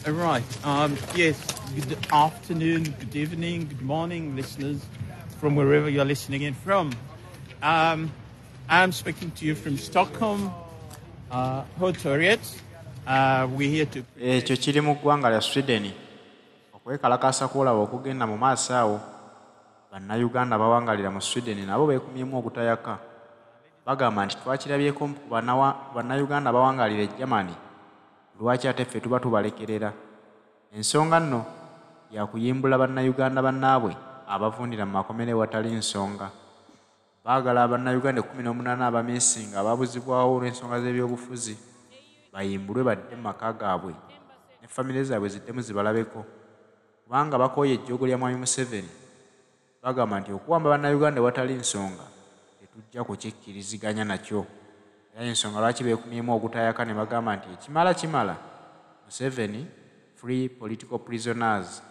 All right. Yes. Good afternoon, good evening, good morning, listeners, from wherever you're listening in from. I'm speaking to you from Stockholm, Hotoriet. We're here to... Ekyo kiri mu ggwanga lya Sweden. Okwekalakaasa kw'olaba okugenda mu maaso awo. Banna Uganda bawangalira mu Sweden nabo beekumyemu obutayaka. Bagamba nti twakirabyeko ku banna Uganda bawangalira e Germany. Lwaki ate ffe tuba tubalekerera? Ensonga nno yakuyimbula banna Uganda bannaabwe abavundira mu makomera ewatali nsonga. Baagala banna Uganda 18 abamisinga ababuzibwawo olw'ensonga z'ebyobufuzi bayimbulwe badde mu maka gaabwe ne famire zaabwe ziddemu zibalabeko. Kubanga bakooye ejjoogo lya Mwami Museveni bagamba nti okuwamba banna Uganda ewatali nsonga tetujja kukikkiriziganya nakyo. Era ensonga lwaki beekumyemu ogutayaka ne bagamba nti ekimala Museveni free political prisoners.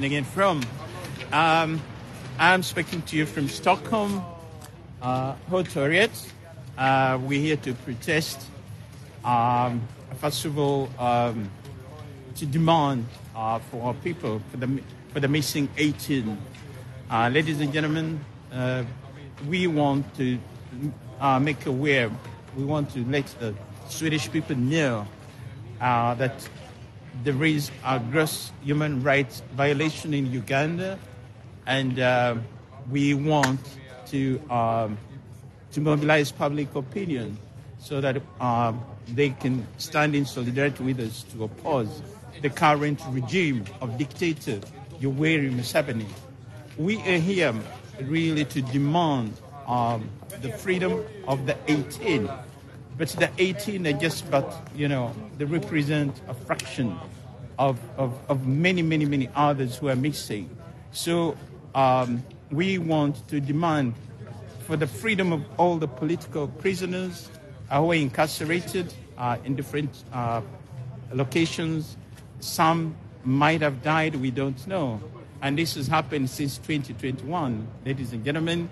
Again from I'm speaking to you from Stockholm, Hotoriet. We're here to protest, first of all, to demand for our people, for the missing 18. Ladies and gentlemen, we want to make aware, we want to let the Swedish people know that there is a gross human rights violation in Uganda, and we want to mobilize public opinion so that they can stand in solidarity with us to oppose the current regime of dictator Yoweri Museveni. We are here really to demand the freedom of the 18. But the 18 are just they represent a fraction of many others who are missing. So we want to demand for the freedom of all the political prisoners who are incarcerated in different locations. Some might have died, we don't know. And this has happened since 2021. Ladies and gentlemen,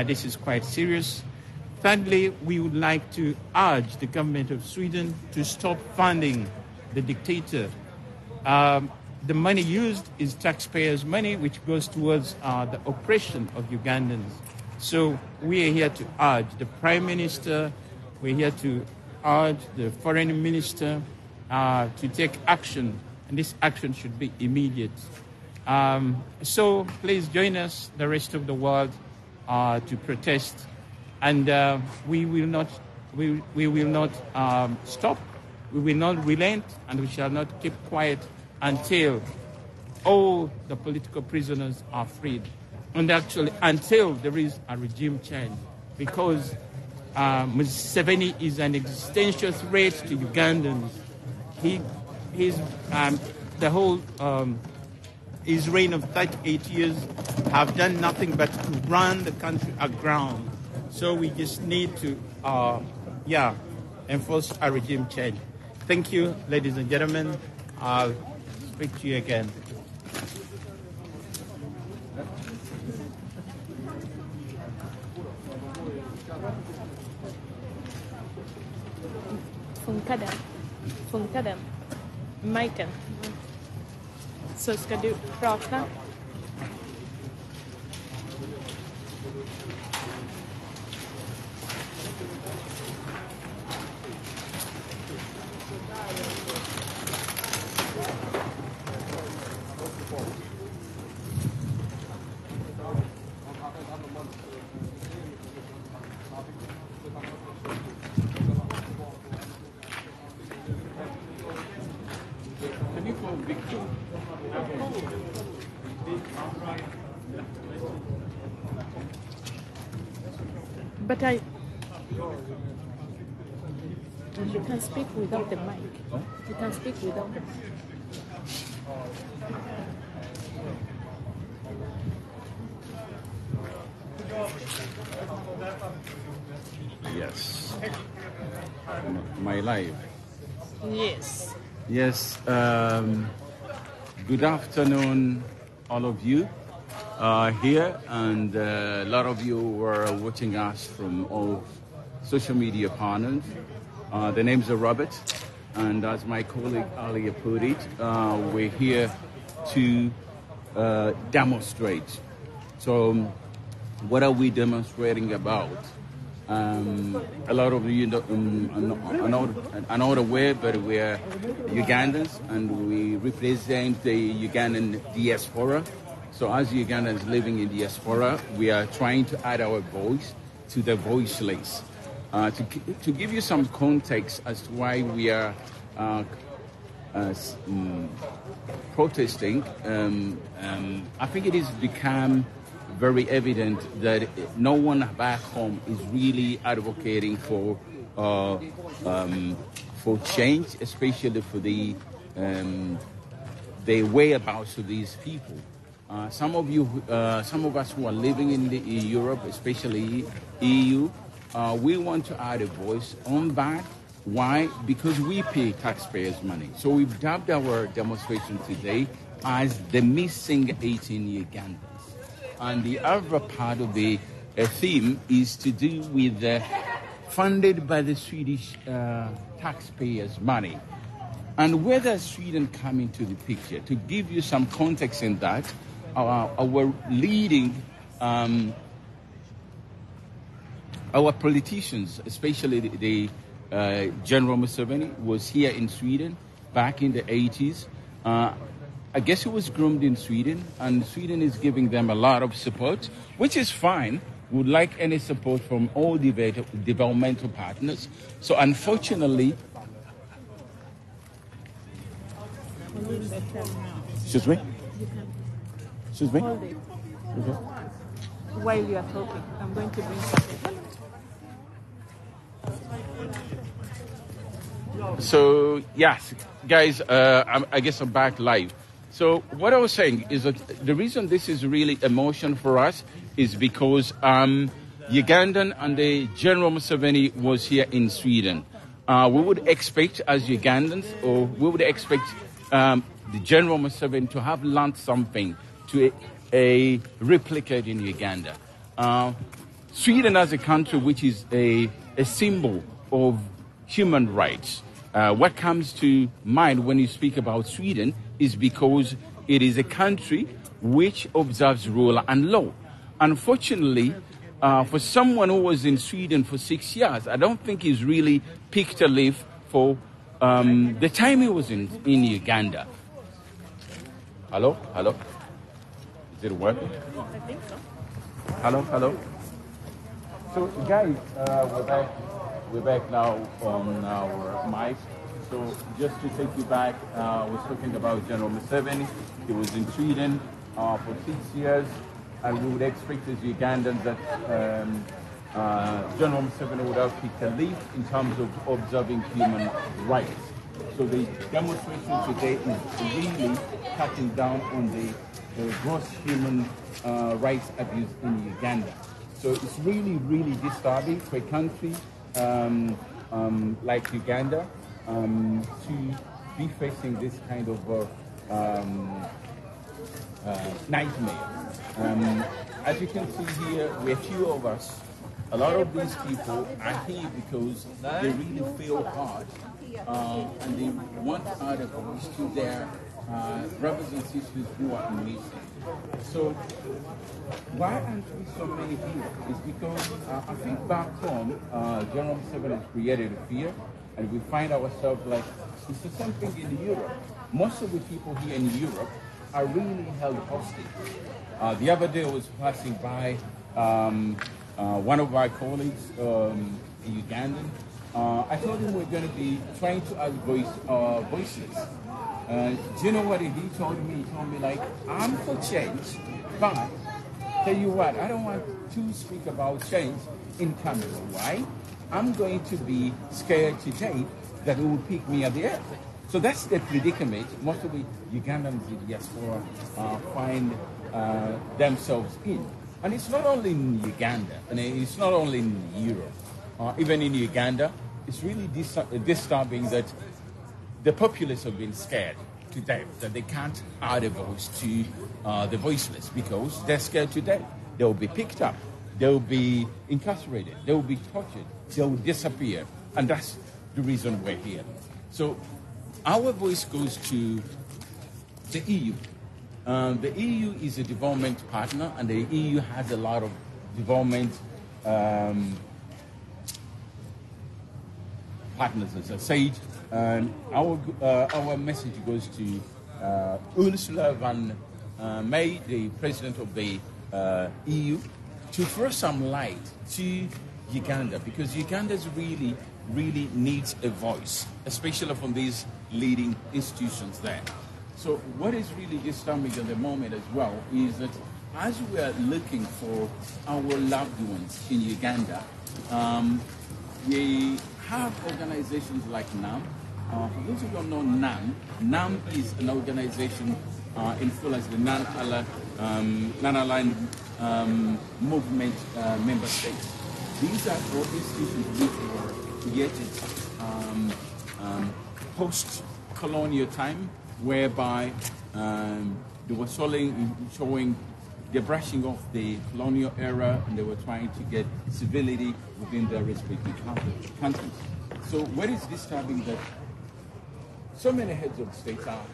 this is quite serious. Thirdly, we would like to urge the government of Sweden to stop funding the dictator. The money used is taxpayers' money, which goes towards the oppression of Ugandans. So we are here to urge the Prime Minister, we're here to urge the Foreign Minister to take action, and this action should be immediate. So please join us, the rest of the world, to protest. And we will not stop. We will not relent, and we shall not keep quiet until all the political prisoners are freed, and actually until there is a regime change. Because Museveni is an existential threat to Ugandans. His reign of 38 years have done nothing but to run the country aground. So we just need to, enforce a regime change. Thank you, ladies and gentlemen. I'll speak to you again. Funkar den? Miken. Så ska du prata. But You can speak without the mic. You can speak without the mic. Yes. My life. Yes. Yes. Good afternoon, all of you here, and a lot of you were watching us from all social media partners. The names are Robert, and as my colleague earlier put it, we're here to demonstrate. So, what are we demonstrating about? A lot of you are not aware, but we are Ugandans and we represent the Ugandan diaspora. So as Ugandans living in diaspora, we are trying to add our voice to the voiceless. To give you some context as to why we are protesting, I think it has become very evident that no one back home is really advocating for change, especially for the whereabouts of these people. Some of us who are living in Europe, especially EU, we want to add a voice on that. Why? Because we pay taxpayers' money. So we've dubbed our demonstration today as the missing 18 Ugandans. And the other part of the theme is to do with funded by the Swedish taxpayers' money. And where does Sweden come into the picture? To give you some context in that, our leading, our politicians, especially the General Museveni, was here in Sweden back in the 80s. I guess he was groomed in Sweden, and Sweden is giving them a lot of support, which is fine. We would like any support from all developmental partners. So unfortunately, excuse me? Excuse me? Hold it. Okay. While you are talking, I'm going to bring something. So yes, guys, I guess I'm back live. So what I was saying is that the reason this is really emotion for us is because Ugandan and the General Museveni was here in Sweden. We would expect as Ugandans, or we would expect the General Museveni to have learned something to replicate in Uganda. Sweden as a country which is a symbol of human rights. What comes to mind when you speak about Sweden is because it is a country which observes rule and law. Unfortunately, for someone who was in Sweden for 6 years, I don't think he's really picked a leaf for the time he was in Uganda. Hello? Hello? Is it working? I think so. Hello? Hello? So, guys, we're back now on our mic. So just to take you back, I was talking about General Museveni. He was in Sweden for 6 years, and we would expect as Ugandans that General Museveni would have picked a lead in terms of observing human rights. So the demonstration today is really cutting down on the gross human rights abuse in Uganda. So it's really, really disturbing for a country like Uganda to be facing this kind of nightmare. As you can see here, we're few of us. A lot of these people are here because they really feel hard and they want to add a voice to their brothers and sisters who are missing. So why aren't we so many here? It's because I think back home, General Museveni has created a fear, and we find ourselves like, it's the same thing in Europe. Most of the people here in Europe are really held hostage. The other day I was passing by one of our colleagues, Ugandan. I told him we're going to be trying to add voices. Do you know what he told me? He told me, like, I'm for change, but tell you what, I don't want to speak about change in camera. Why? I'm going to be scared today that it will pick me at the airport. So that's the predicament most of the Ugandans in diaspora find themselves in. And it's not only in Uganda, and it's not only in Europe, even in Uganda, it's really disturbing that the populace have been scared to death, that they can't add a voice to the voiceless because they're scared to death. They will be picked up, they will be incarcerated, they will be tortured, they will disappear. And that's the reason we're here. So our voice goes to the EU. The EU is a development partner, and the EU has a lot of development partners, as I said. Our message goes to Ursula von May, the president of the EU, to throw some light to Uganda, because Uganda really needs a voice, especially from these leading institutions there. So what is really disturbing at the moment as well is that as we are looking for our loved ones in Uganda, we have organizations like NAM. For those who don't know NAM, NAM is an organization in full as the non-aligned movement member states. These are all institutions which were created post-colonial time, whereby they were showing the brushing off the colonial era, and they were trying to get civility within their respective countries. So what is disturbing that so many heads of state are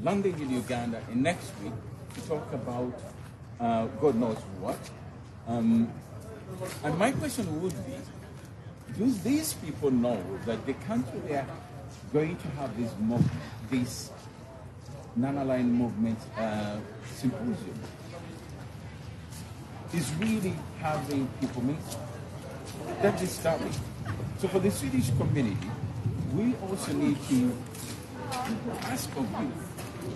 landing in Uganda and next week to talk about God knows what. And my question would be, do these people know that the country they are going to have this movement, this non-aligned movement symposium, is really having people meet? That is disturbing. So for the Swedish community, we also need to ask of you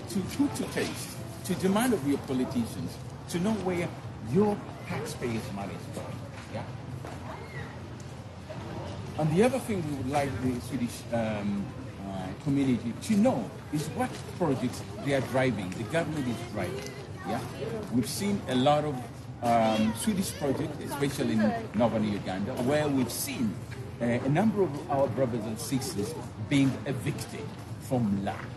to put to taste, to demand of your politicians, to know where your taxpayers' money is going. Yeah? And the other thing we would like the Swedish community to know is what projects they are driving, the government is driving. Yeah? We've seen a lot of Swedish projects, especially in northern Uganda, where we've seen a number of our brothers and sisters being evicted from land.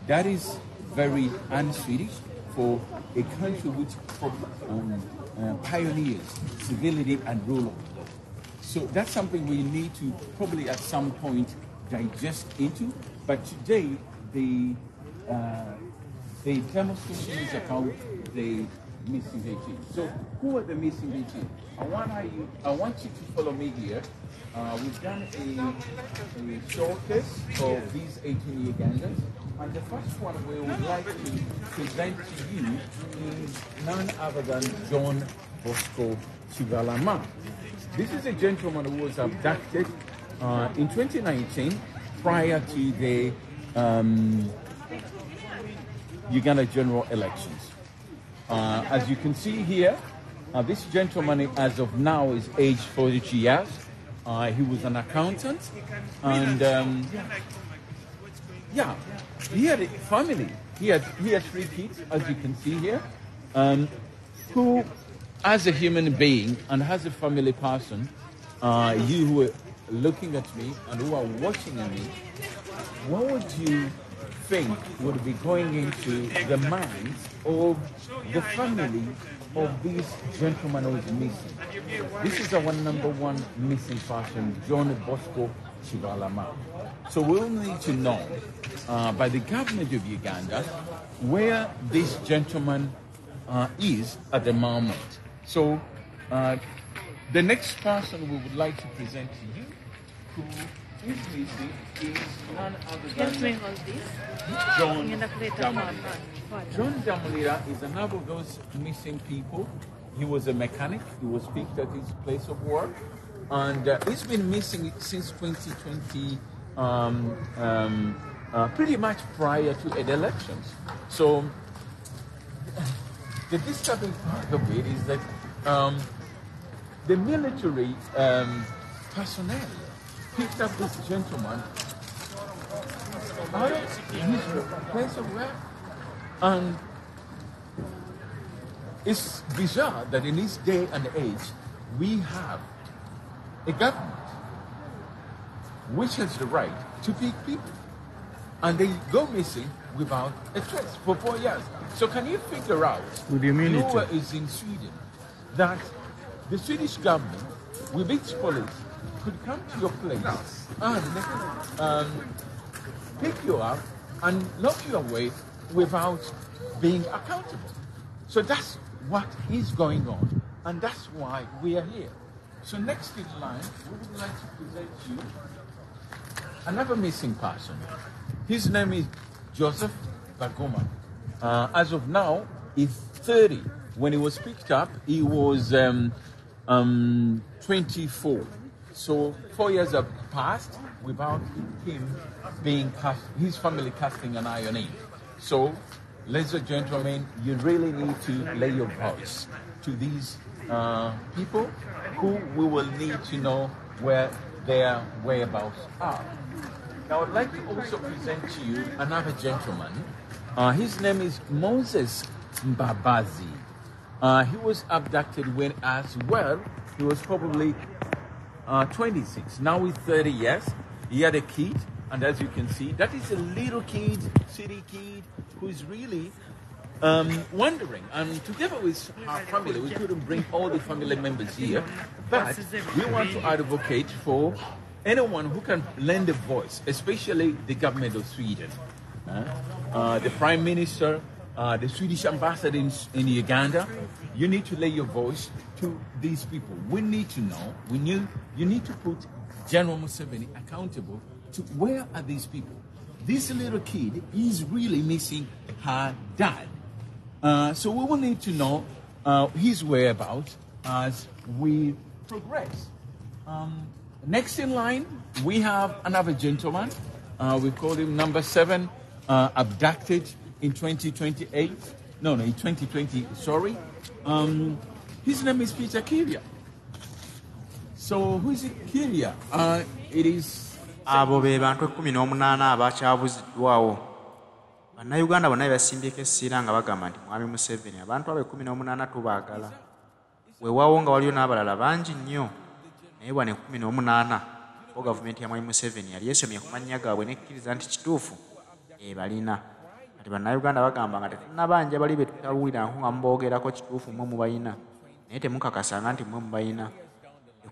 That is very un-Swedish for a country which pioneers civility and rule of law. So that's something we need to probably at some point digest into. But today, the demonstration is about the missing 18. So who are the missing 18? I want you to follow me here. We've done a showcase of these 18 Ugandans. And the first one we would like to present to you is none other than John Bosco Chivalama. This is a gentleman who was abducted in 2019 prior to the Uganda general elections. As you can see here, this gentleman as of now is aged 42 years. He was an accountant, and he had a family. He had 3 kids, as you can see here, who, as a human being and as a family person, you who are looking at me and who are watching me, what would you think would be going into the minds of the family of this gentleman who is missing? This is our number 1 missing person, John Bosco Chivalama. So we'll need to know by the government of Uganda where this gentleman is at the moment. So the next person we would like to present to you, who is missing, is none other than John Damulira. John Damulira is another of those missing people. He was a mechanic. He was picked at his place of work, and he's been missing since 2020, pretty much prior to the elections. So the disturbing part of it is that the military personnel picked up this gentleman out of his place of work. And it's bizarre that in this day and age, we have a government which has the right to pick people. And they go missing without a trace for 4 years. So can you figure out, who is in Sweden, that the Swedish government, with its police, could come to your place and pick you up and lock you away without being accountable? So that's what is going on, and that's why we are here. So next in line, we would like to present you another missing person. His name is Joseph Bagoma. As of now, he's 30. When he was picked up, he was 24. So 4 years have passed without him being his family casting an eye on him. So, ladies and gentlemen, you really need to lay your voice to these people who we will need to know where their whereabouts are. Now, I'd like to also present to you another gentleman. His name is Moses Mbabazi. He was abducted when, as well, he was probably 26. Now he's 30 years. He had a kid, and as you can see, that is a little kid, city kid, who is really wondering. And together with our family, we couldn't bring all the family members here, but we want to advocate for anyone who can lend a voice, especially the government of Sweden, the Prime Minister, the Swedish ambassador in Uganda. You need to lay your voice to these people. We need to know, you need to put General Museveni accountable to where are these people. This little kid is really missing her dad. So we will need to know his whereabouts as we progress. Next in line, we have another gentleman. We call him number 7, abducted in 2028. No, in 2020, sorry. His name is Peter Kiria. So who is it, Kiria? It is... Abo be bantu 18 abakyabuziddwawo. Bannayuganda bonna basimbyeeko essira nga bagamba nti Mwami Museveni abantu abo 18 tubaagala. Weewaawo nga waliyo n'abalala bangi nnyo. Naye bano 18 bo gavumenti ya Mwami Museveni yali esomye ku mannya gaabwe nekkiriza nti kituufu balina. Kati bannayuganda bagamba nga tetunnabanja bali be tutawulirako nga muboogerako kituufu mmwe mubalina. Naye temukakasanga nti mmwe mubalina.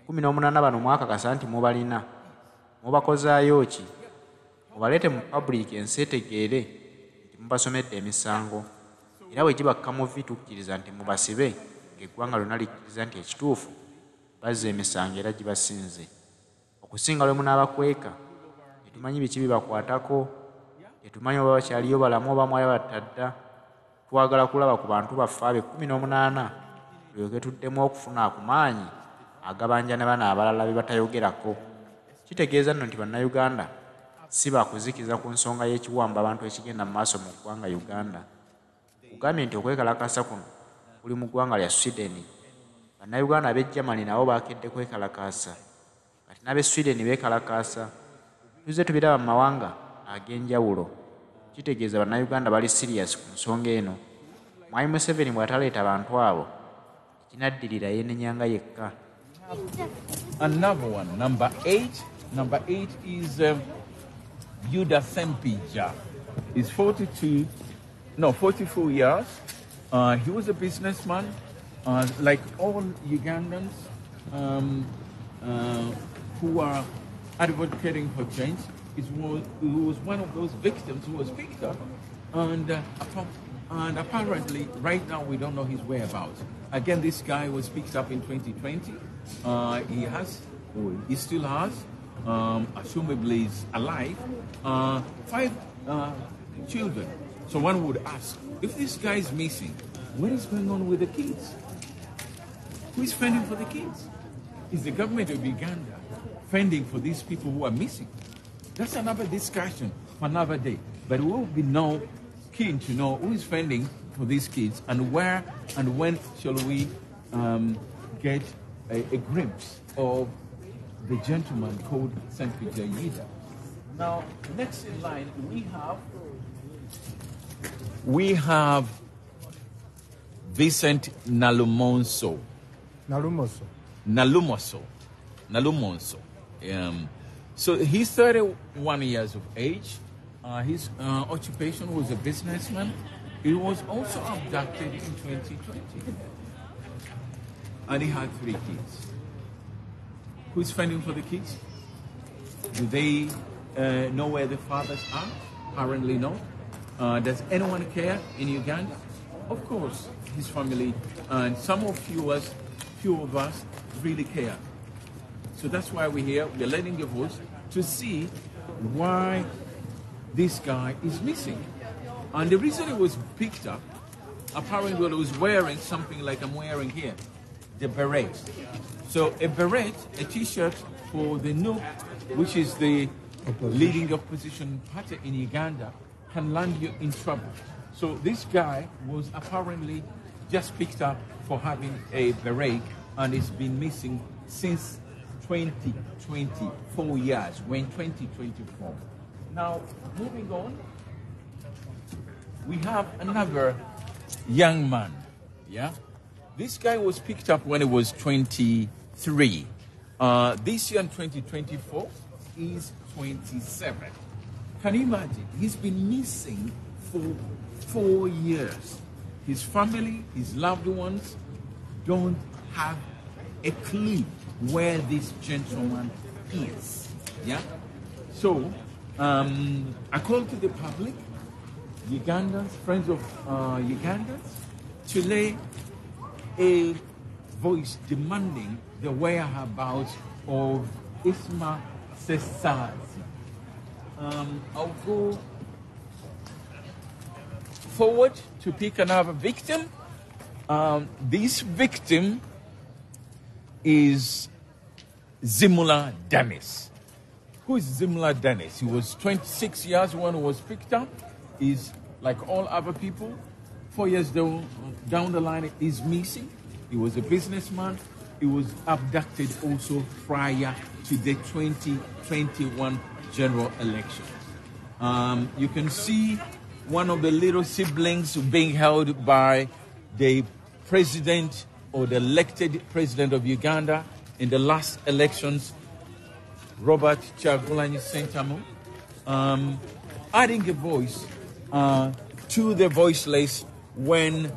18 bano mwakakasa nti mubalina. Mubakozaayo ki? Mubaleete mu public ensi etegeere nti mubasomedde emisango. Era bwe gibakka mu vi tukkiriza nti mubasibe ng'eggwanga lyonna likkiriza nti ekituufu bazza emisango era gibasinze. Okusinga lwe munaabakweka tetumanyi biki bibakwatako, tetumanyi oba bakyaliyo balamu oba mwali batadda. Twagala kulaba ku bantu baffe abe 18 tulyoke tuddemu okufuna ku maanyi agabanja ne bano abalala be batayogerako. Kitegeeza nno nti bannayuganda si bakuzikiza ku nsonga y'ekiwamba abantu ekigenda mu maaso mu ggwanga Uganda. Kugambye nti okwekalakaasa kuno kuli mu ggwanga lya Sweden. Bannayuganda ab'e Germany nabo baakedde kwekalakaasa. Kati n'ab'e Sweden beekalakaasa. Tuzze tubiraba mu mawanga ag'enjawulo. Kitegeeza bannayuganda bali serious ku nsonga eno. Mwami Museveni bw'ataleeta abantu abo kinaddirira yeenenyanga yekka. Another one, number 8. Number 8 is Yuda Sempija. He's 44 years. He was a businessman, like all Ugandans who are advocating for change. He was one of those victims who was picked up, and apparently right now we don't know his whereabouts. Again, this guy was picked up in 2020. He still has, assumably is alive, 5 children. So one would ask, if this guy is missing, what is going on with the kids? Who is fending for the kids? Is the government of Uganda fending for these people who are missing? That's another discussion for another day. But we will be now keen to know who is fending for these kids and where and when shall we get a glimpse of the gentleman called Saint Jayida. Now, next in line, we have Vincent Nalumonso. Nalumonso. So he's 31 years of age. His occupation was a businessman. He was also abducted in 2020. And he had 3 kids. Who's fending for the kids? Do they know where the fathers are? Apparently no. Does anyone care in Uganda? Of course, his family and some few of us really care. So that's why we're here. We're lending a voice to see why this guy is missing. And the reason he was picked up, apparently he was wearing something like I'm wearing here, the beret. So a beret, a t-shirt for the NUP, which is the leading opposition party in Uganda, can land you in trouble. So this guy was apparently just picked up for having a beret, and it's been missing since 2020, 4 years. We're in 2024. Now, moving on, we have another young man, yeah? This guy was picked up when he was 23. This year in 2024, he's 27. Can you imagine? He's been missing for 4 years. His family, his loved ones don't have a clue where this gentleman is. Yeah? So, I call to the public, Ugandans, friends of Ugandans, to lay a voice demanding the whereabouts of Isma Sesazi. I'll go forward to pick another victim. This victim is Zimula Dennis. Who is Zimula Dennis? He was 26 years when he was picked up. He's like all other people. 4 years down the line, he's missing. He was a businessman. He was abducted also prior to the 2021 general elections. You can see one of the little siblings being held by the president or the elected president of Uganda in the last elections, Robert Kyagulanyi Ssentamu, adding a voice to the voiceless when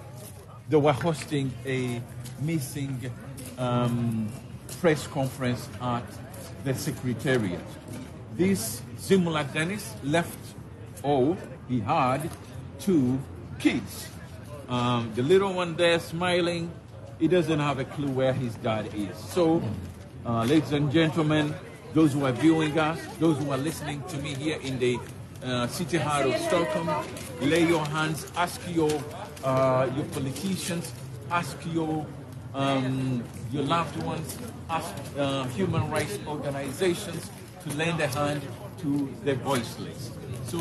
they were hosting a missing press conference at the secretariat. This Zimula Dennis left, he had 2 kids. The little one there smiling, he doesn't have a clue where his dad is. So, ladies and gentlemen, those who are viewing us, those who are listening to me here in the city heart of Stockholm, lay your hands, ask your politicians, ask your loved ones, ask human rights organizations to lend a hand to the voiceless.